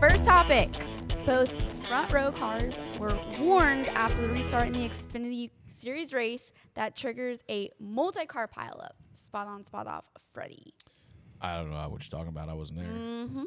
First topic. Both front row cars were warned after the restart in the Xfinity Series race that triggers a multi-car pileup. Spot on, spot off, Freddie. I don't know what you're talking about. I wasn't there. Mm-hmm.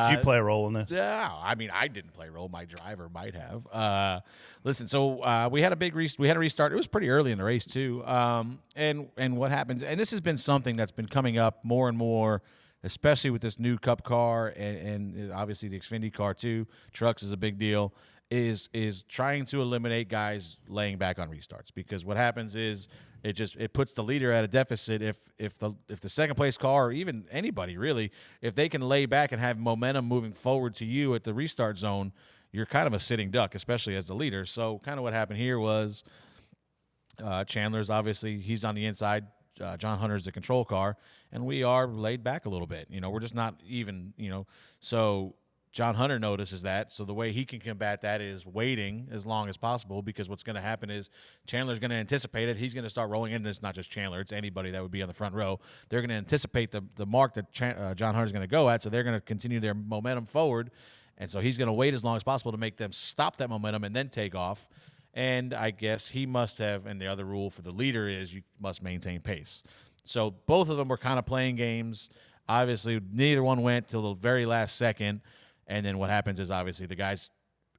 Did you play a role in this? Yeah, I mean, I didn't play a role. My driver might have. Listen, so we had a big we had a restart. It was pretty early in the race too. And what happens? And this has been something that's been coming up more and more, especially with this new Cup car and obviously the Xfinity car too. Trucks is a big deal. Is trying to eliminate guys laying back on restarts, because what happens is it puts the leader at a deficit if the second place car, or even anybody really, if they can lay back and have momentum moving forward to you at the restart zone, you're kind of a sitting duck, especially as the leader. So kind of what happened here was Chandler's obviously he's on the inside. John Hunter's the control car, and we are laid back a little bit. We're just not even. So John Hunter notices that, so the way he can combat that is waiting as long as possible, because what's going to happen is Chandler's going to anticipate it. He's going to start rolling in. It's not just Chandler. It's anybody that would be on the front row. They're going to anticipate the mark that John Hunter's going to go at, so they're going to continue their momentum forward, and so he's going to wait as long as possible to make them stop that momentum and then take off. And I guess he must have, and the other rule for the leader is you must maintain pace. So both of them were kind of playing games. Obviously, neither one went till the very last second. And then what happens is obviously the guys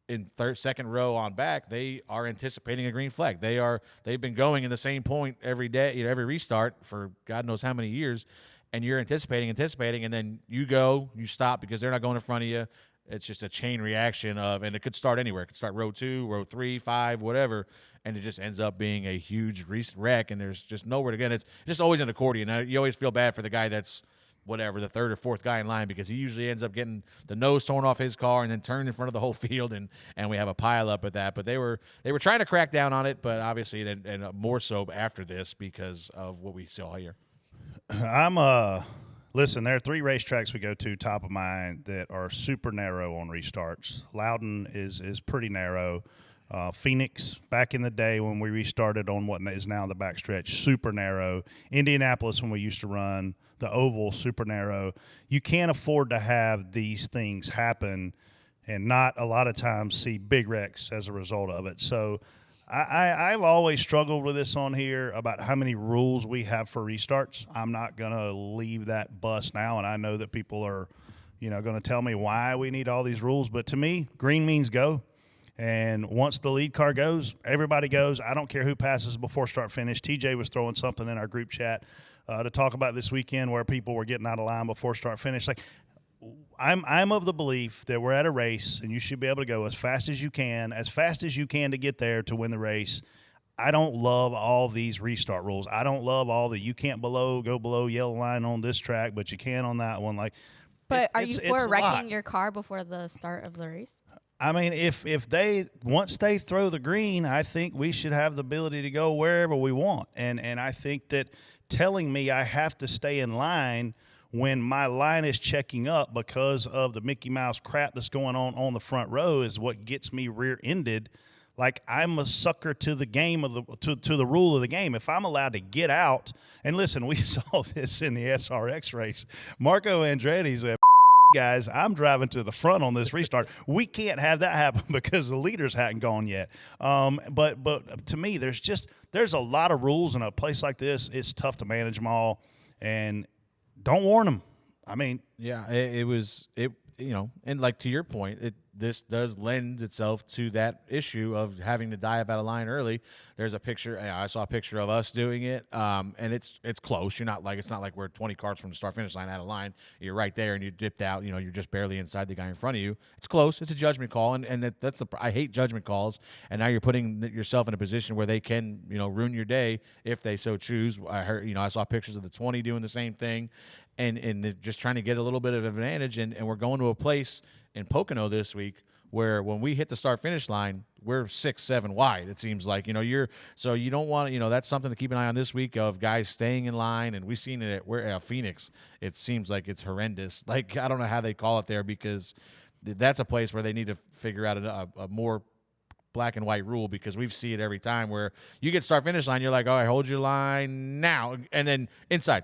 in second row on back, they are anticipating a green flag. They've been going in the same point every day, every restart for God knows how many years, and you're anticipating, and then you stop because they're not going in front of you. It's just a chain reaction and it could start anywhere. It could start row 2, row 3, 5, whatever, and it just ends up being a huge wreck, and there's just nowhere to get. It's just always an accordion. You always feel bad for the guy that's the third or fourth guy in line, because he usually ends up getting the nose torn off his car and then turned in front of the whole field, and we have a pile up at that. But they were trying to crack down on it, but obviously and more so after this because of what we saw here. Listen, there are 3 racetracks we go to top of mind that are super narrow on restarts. Loudon is pretty narrow. Phoenix, back in the day when we restarted on what is now the backstretch, super narrow. Indianapolis, when we used to run the oval, super narrow. You can't afford to have these things happen and not a lot of times see big wrecks as a result of it. So I've always struggled with this on here about how many rules we have for restarts. I'm not going to leave that bus now, and I know that people are going to tell me why we need all these rules. But to me, green means go. And once the lead car goes, everybody goes. I don't care who passes before start finish. TJ was throwing something in our group chat to talk about this weekend where people were getting out of line before start finish. Like, I'm of the belief that we're at a race and you should be able to go as fast as you can to get there to win the race. I don't love all these restart rules. I don't love all the you can't go below yellow line on this track, but you can on that one. But are you for wrecking your car before the start of the race? I mean, if once they throw the green, I think we should have the ability to go wherever we want. And I think that telling me I have to stay in line when my line is checking up because of the Mickey Mouse crap that's going on the front row is what gets me rear-ended. Like, I'm a sucker to the game to the rule of the game. If I'm allowed to get out, and listen, we saw this in the SRX race. Marco Andretti's guys, I'm driving to the front on this restart. We can't have that happen because the leaders hadn't gone yet. But to me, there's a lot of rules in a place like this. It's tough to manage them all, and don't warn them. I mean, yeah, and like to your point, this does lend itself to that issue of having to dive out of line early. There's a picture. I saw a picture of us doing it, and it's close. It's not like we're 20 cars from the start finish line out of line. You're right there, and you dipped out. You're just barely inside the guy in front of you. It's close. It's a judgment call, and I hate judgment calls. And now you're putting yourself in a position where they can ruin your day if they so choose. I saw pictures of the 20 doing the same thing, and they're just trying to get a little bit of advantage. And we're going to a place in Pocono this week where when we hit the start-finish line, we're 6-7 wide, it seems like. So you don't want to, that's something to keep an eye on this week of guys staying in line. And we've seen it at Phoenix. It seems like it's horrendous. Like, I don't know how they call it there, because that's a place where they need to figure out a more black and white rule because we've seen it every time where you get start finish line, you're like, all right, hold your line now, and then inside.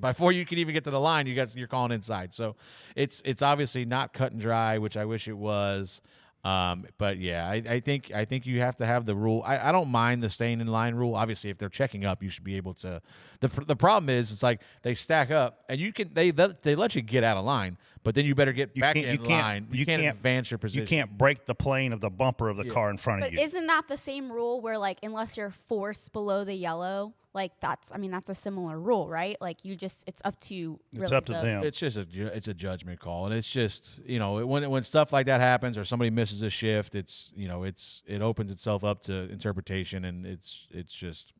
Before you can even get to the line, you're calling inside. So it's obviously not cut and dry, which I wish it was. But yeah, I think you have to have the rule. I don't mind the staying in line rule. Obviously, if they're checking up, you should be able to. The problem is, it's like they stack up, and they let you get out of line, but then you better get back in line. You can't advance your position. You can't break the plane of the bumper of the car in front of you. But isn't that the same rule where, like, unless you're forced below the yellow, like that's a similar rule, right? Like it's up to them. It's just a judgment call, and it's just when stuff like that happens or somebody misses a shift, it opens itself up to interpretation, and it's just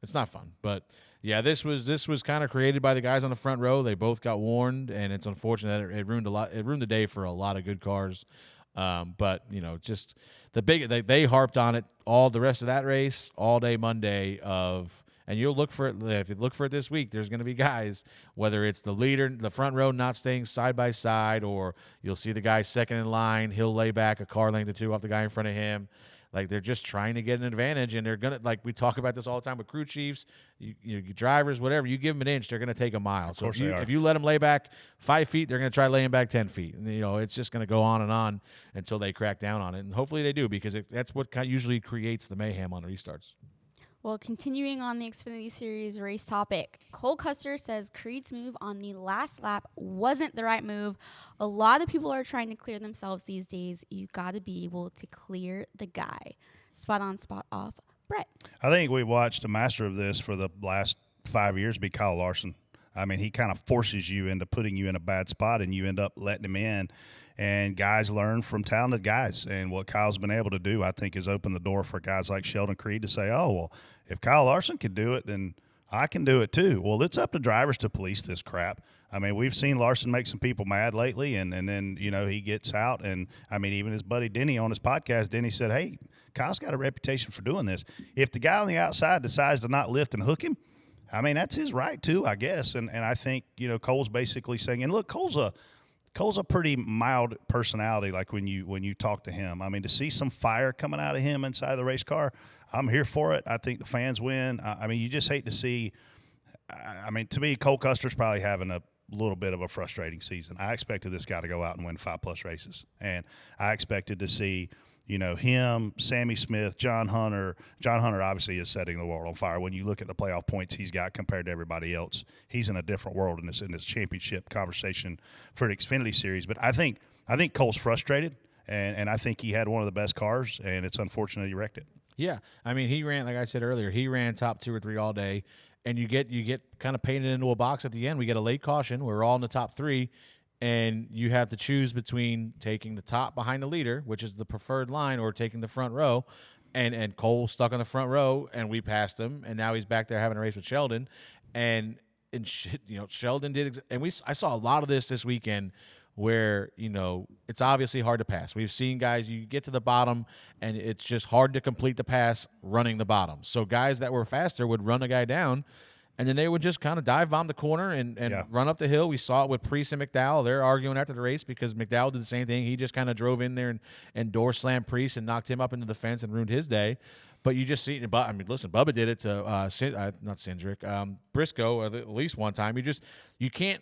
it's not fun. But yeah, this was kind of created by the guys on the front row. They both got warned, and it's unfortunate that it ruined a lot. It ruined the day for a lot of good cars. But just they harped on it all the rest of that race all day Monday and you'll look for it. If you look for it this week, there's going to be guys, whether it's the leader, the front row not staying side by side, or you'll see the guy second in line. He'll lay back a car length or two off the guy in front of him. Like, they're just trying to get an advantage, and they're going to, like we talk about this all the time with crew chiefs, you drivers, whatever, you give them an inch, they're going to take a mile. So if you let them lay back 5 feet, they're going to try laying back 10 feet. And, it's just going to go on and on until they crack down on it. And hopefully they do, because that's what usually creates the mayhem on the restarts. Well, continuing on the Xfinity Series race topic, Cole Custer says Creed's move on the last lap wasn't the right move. A lot of people are trying to clear themselves these days. You got to be able to clear the guy. Spot on, spot off. Brett. I think we watched a master of this for the last 5 years be Kyle Larson. I mean, he kind of forces you into putting you in a bad spot, and you end up letting him in. And guys learn from talented guys. And what Kyle's been able to do, I think, is open the door for guys like Sheldon Creed to say, oh, well, if Kyle Larson can do it, then I can do it too. Well, it's up to drivers to police this crap. I mean, we've seen Larson make some people mad lately, and then, he gets out. And, I mean, even his buddy Denny on his podcast, Denny said, hey, Kyle's got a reputation for doing this. If the guy on the outside decides to not lift and hook him, I mean, that's his right too, I guess. And I think, Cole's basically saying, and look, Cole's a pretty mild personality, like when you talk to him. I mean, to see some fire coming out of him inside the race car, I'm here for it. I think the fans win. I mean, you just hate to see – I mean, to me, Cole Custer's probably having a little bit of a frustrating season. I expected this guy to go out and win 5+ races, and I expected to see – him, Sammy Smith, John Hunter. John Hunter obviously is setting the world on fire. When you look at the playoff points he's got compared to everybody else, he's in a different world in this championship conversation for the Xfinity Series. But I think Cole's frustrated, and I think he had one of the best cars, and it's unfortunate he wrecked it. Yeah, I mean, he ran, like I said earlier, he ran top 2 or 3 all day, and you get kind of painted into a box at the end. We get a late caution. We're all in the top 3. And you have to choose between taking the top behind the leader, which is the preferred line, or taking the front row. And Cole stuck on the front row, and we passed him, and now he's back there having a race with Sheldon. And Sheldon did, I saw a lot of this weekend where, it's obviously hard to pass. We've seen guys, you get to the bottom, and it's just hard to complete the pass running the bottom. So guys that were faster would run a guy down, and then they would just kind of dive bomb the corner and run up the hill. We saw it with Priest and McDowell. They're arguing after the race because McDowell did the same thing. He just kind of drove in there and door slammed Priest and knocked him up into the fence and ruined his day. But you just see, I mean, listen, Bubba did it to not Cindric, Briscoe at least one time. You can't.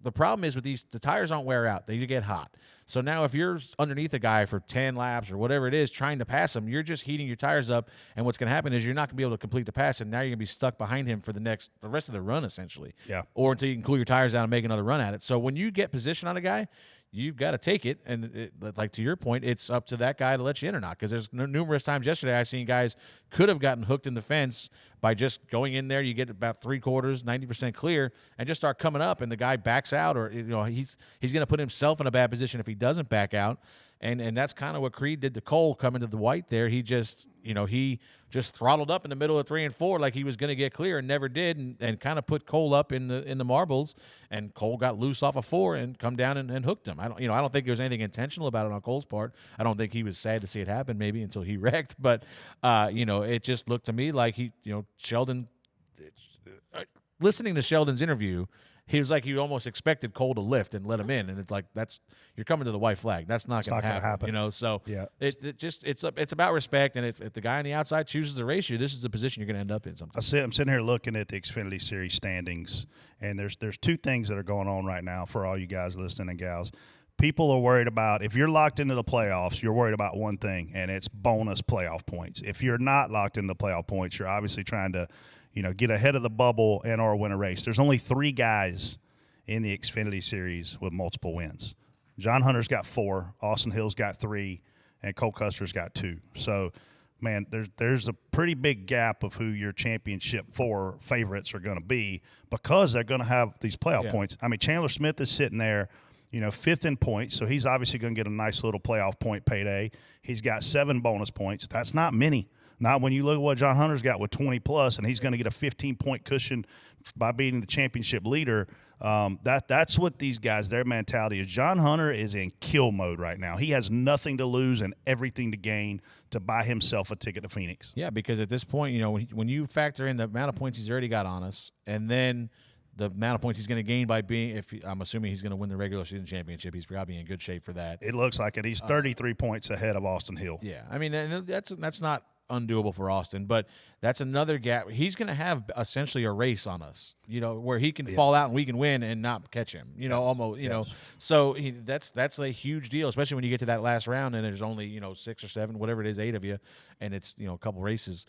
The problem is with these, the tires don't wear out. They get hot. So now if you're underneath a guy for 10 laps or whatever it is trying to pass him, you're just heating your tires up. And what's going to happen is you're not going to be able to complete the pass, and now you're going to be stuck behind him for the rest of the run, essentially. Yeah. Or until you can cool your tires down and make another run at it. So when you get position on a guy, you've got to take it. And like to your point, it's up to that guy to let you in or not. Because there's numerous times yesterday I've seen guys could have gotten hooked in the fence by just going in there. You get about 3/4, 90% clear, and just start coming up, and the guy backs out, or he's going to put himself in a bad position if he doesn't back out. And that's kind of what Creed did to Cole coming to the white there. He just throttled up in the middle of 3 and 4 like he was going to get clear and never did, and kind of put Cole up in the marbles, and Cole got loose off of 4 and come down and hooked him. I don't think there was anything intentional about it on Cole's part. I don't think he was sad to see it happen maybe until he wrecked, but it just looked to me like Sheldon, listening to Sheldon's interview, he was like he almost expected Cole to lift and let him in, and it's like you're coming to the white flag. That's not going to happen. You know, so yeah. it's about respect, and if the guy on the outside chooses to race you, this is the position you're going to end up in sometimes. I'm sitting here looking at the Xfinity Series standings, and there's two things that are going on right now for all you guys listening and gals. People are worried about, if you're locked into the playoffs, you're worried about one thing, and it's bonus playoff points. If you're not locked into the playoff points, you're obviously trying to, get ahead of the bubble and or win a race. There's only 3 guys in the Xfinity Series with multiple wins. John Hunter's got 4, Austin Hill's got 3, and Cole Custer's got 2. So, man, there's a pretty big gap of who your championship 4 favorites are going to be because they're going to have these playoff points. I mean, Chandler Smith is sitting there, 5th in points, so he's obviously going to get a nice little playoff point payday. He's got 7 bonus points. That's not many. Not when you look at what John Hunter's got with 20+, and he's going to get a 15-point cushion by beating the championship leader. That's what these guys, their mentality is. John Hunter is in kill mode right now. He has nothing to lose and everything to gain to buy himself a ticket to Phoenix. Yeah, because at this point, when you factor in the amount of points he's already got on us, and then the amount of points he's going to gain by I'm assuming he's going to win the regular season championship. He's probably in good shape for that. It looks like it. He's 33 points ahead of Austin Hill. Yeah, I mean that's not undoable for Austin, but that's another gap. He's going to have essentially a race on us, where he can fall out and we can win and not catch him. Almost. So that's a huge deal, especially when you get to that last round and there's only 6 or 7, whatever it is, 8 of you, and it's a couple races.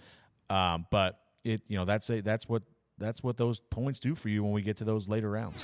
But that's what those points do for you when we get to those later rounds.